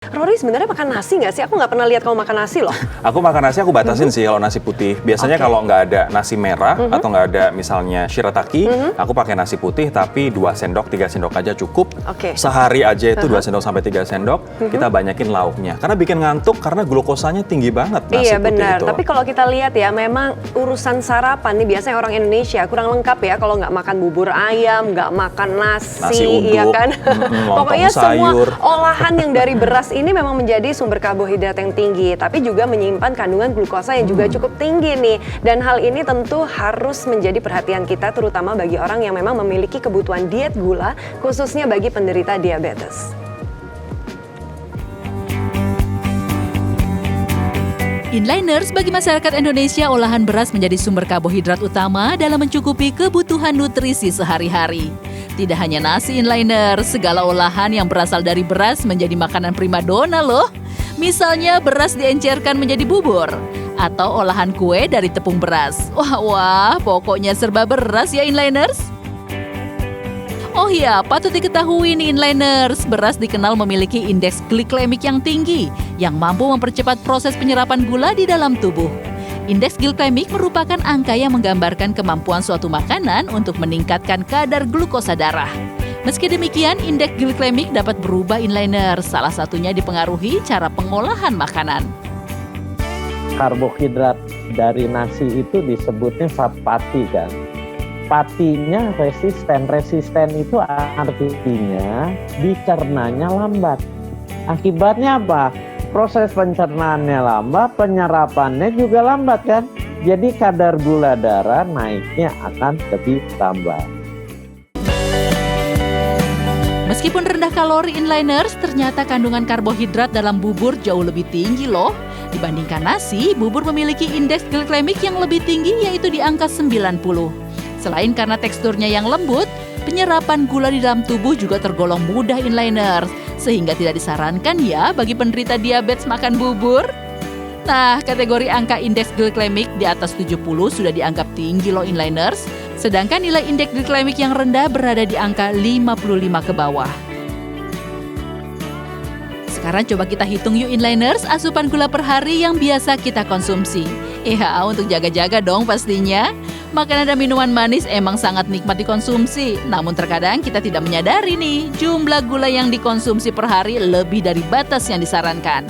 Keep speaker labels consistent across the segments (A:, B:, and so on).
A: Rory sebenarnya makan nasi nggak sih? Aku nggak pernah lihat kamu makan nasi loh.
B: Aku makan nasi, aku batasin sih kalau nasi putih. Biasanya kalau nggak ada nasi merah atau nggak ada misalnya shirataki, aku pakai nasi putih tapi 2 sendok, 3 sendok aja cukup. Sehari aja itu 2 sendok sampai 3 sendok, kita banyakin lauknya. Karena bikin ngantuk karena glukosanya tinggi banget nasi
A: Iya
B: putih
A: benar,
B: itu.
A: tapi kalau kita lihat ya memang urusan sarapan nih biasanya orang Indonesia kurang lengkap ya kalau nggak makan bubur ayam, nggak makan nasi
B: uduk,
A: iya kan? Pokoknya semua
B: sayur.
A: olahan yang dari beras ini memang menjadi sumber karbohidrat yang tinggi, tapi juga menyimpan kandungan glukosa yang juga cukup tinggi nih. Dan hal ini tentu harus menjadi perhatian kita terutama bagi orang yang memang memiliki kebutuhan diet gula, khususnya bagi penderita diabetes.
C: Inliners, bagi masyarakat Indonesia, olahan beras menjadi sumber karbohidrat utama dalam mencukupi kebutuhan nutrisi sehari-hari. Tidak hanya nasi inliners, segala olahan yang berasal dari beras menjadi makanan primadona loh. Misalnya beras diencerkan menjadi bubur, atau olahan kue dari tepung beras. Wah, pokoknya serba beras ya inliners. Oh iya, patut diketahui nih inliners, beras dikenal memiliki indeks glikemik yang tinggi, yang mampu mempercepat proses penyerapan gula di dalam tubuh. Indeks glikemik merupakan angka yang menggambarkan kemampuan suatu makanan untuk meningkatkan kadar glukosa darah. Meski demikian, indeks glikemik dapat berubah inliners, salah satunya dipengaruhi cara pengolahan makanan.
D: Karbohidrat dari nasi itu disebutnya sapati kan. Patinya resisten itu artinya dicernanya lambat. Akibatnya apa? Proses pencernaannya lambat, penyerapannya juga lambat kan. Jadi kadar gula darah naiknya akan lebih lambat.
C: Meskipun rendah kalori inliners, ternyata kandungan karbohidrat dalam bubur jauh lebih tinggi loh. Dibandingkan nasi, bubur memiliki indeks glikemik yang lebih tinggi yaitu di angka 90. Selain karena teksturnya yang lembut, penyerapan gula di dalam tubuh juga tergolong mudah inliners, sehingga tidak disarankan ya bagi penderita diabetes makan bubur. Nah, kategori angka indeks glikemik di atas 70 sudah dianggap tinggi loh inliners, sedangkan nilai indeks glikemik yang rendah berada di angka 55 ke bawah. Sekarang coba kita hitung yuk inliners asupan gula per hari yang biasa kita konsumsi. Ya, untuk jaga-jaga dong pastinya. Makanan dan minuman manis emang sangat nikmat dikonsumsi, namun terkadang kita tidak menyadari nih jumlah gula yang dikonsumsi per hari lebih dari batas yang disarankan.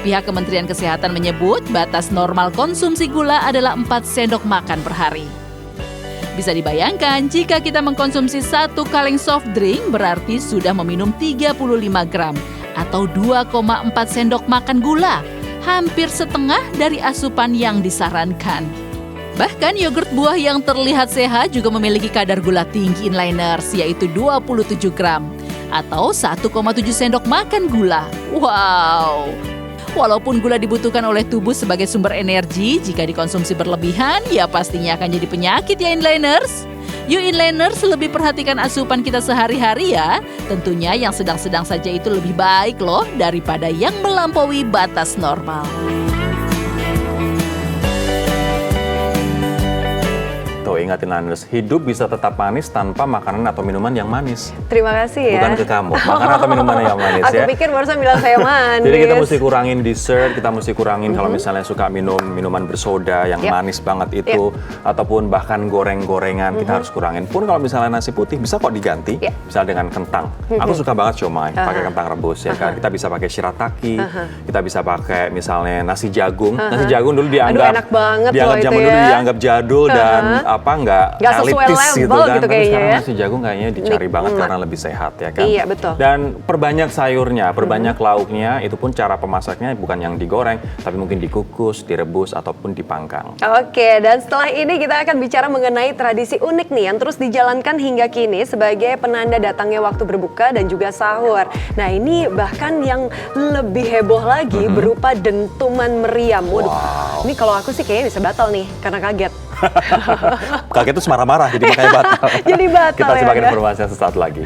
C: Pihak Kementerian Kesehatan menyebut batas normal konsumsi gula adalah 4 sendok makan per hari. Bisa dibayangkan jika kita mengkonsumsi 1 kaleng soft drink berarti sudah meminum 35 gram atau 2,4 sendok makan gula, hampir setengah dari asupan yang disarankan. Bahkan yogurt buah yang terlihat sehat juga memiliki kadar gula tinggi inliners, yaitu 27 gram atau 1,7 sendok makan gula. Wow! Walaupun gula dibutuhkan oleh tubuh sebagai sumber energi, jika dikonsumsi berlebihan, ya pastinya akan jadi penyakit ya inliners. Yuk inliners, lebih perhatikan asupan kita sehari-hari ya. Tentunya yang sedang-sedang saja itu lebih baik loh daripada yang melampaui batas normal.
B: Ingat inliners, hidup bisa tetap manis tanpa makanan atau minuman yang manis.
A: Terima kasih ya.
B: Bukan ke kamu, makanan atau minuman yang manis ya.
A: Aku pikir barusan bilang saya manis.
B: Jadi kita mesti kurangin dessert, kita mesti kurangin kalau misalnya suka minum minuman bersoda yang manis banget itu, ataupun bahkan goreng-gorengan kita harus kurangin. Pun kalau misalnya nasi putih bisa kok diganti, misalnya dengan kentang. Aku suka banget siomay, pakai kentang rebus ya kan. Kita bisa pakai shirataki, kita bisa pakai misalnya nasi jagung. Nasi jagung dulu dianggap,
A: enak banget
B: zaman dulu dianggap jadul dan nggak
A: sesuai
B: elitis
A: level
B: gitu kan.
A: gitu
B: Tapi
A: kayaknya
B: sekarang
A: ya.
B: nasi jagung kayaknya dicari banget karena lebih sehat ya kan.
A: Iya betul.
B: Dan perbanyak sayurnya, perbanyak lauknya, itu pun cara pemasaknya bukan yang digoreng, tapi mungkin dikukus, direbus, ataupun dipanggang.
A: Oke, dan setelah ini kita akan bicara mengenai tradisi unik nih yang terus dijalankan hingga kini sebagai penanda datangnya waktu berbuka dan juga sahur. Nah ini bahkan yang lebih heboh lagi berupa dentuman meriam. Waduh, ini kalau aku sih kayaknya bisa batal nih karena kaget.
B: Kaget itu marah-marah, jadi makanya batal.
A: Jadi batal
B: Kita
A: ya,
B: simak
A: Anda?
B: informasinya sesaat lagi.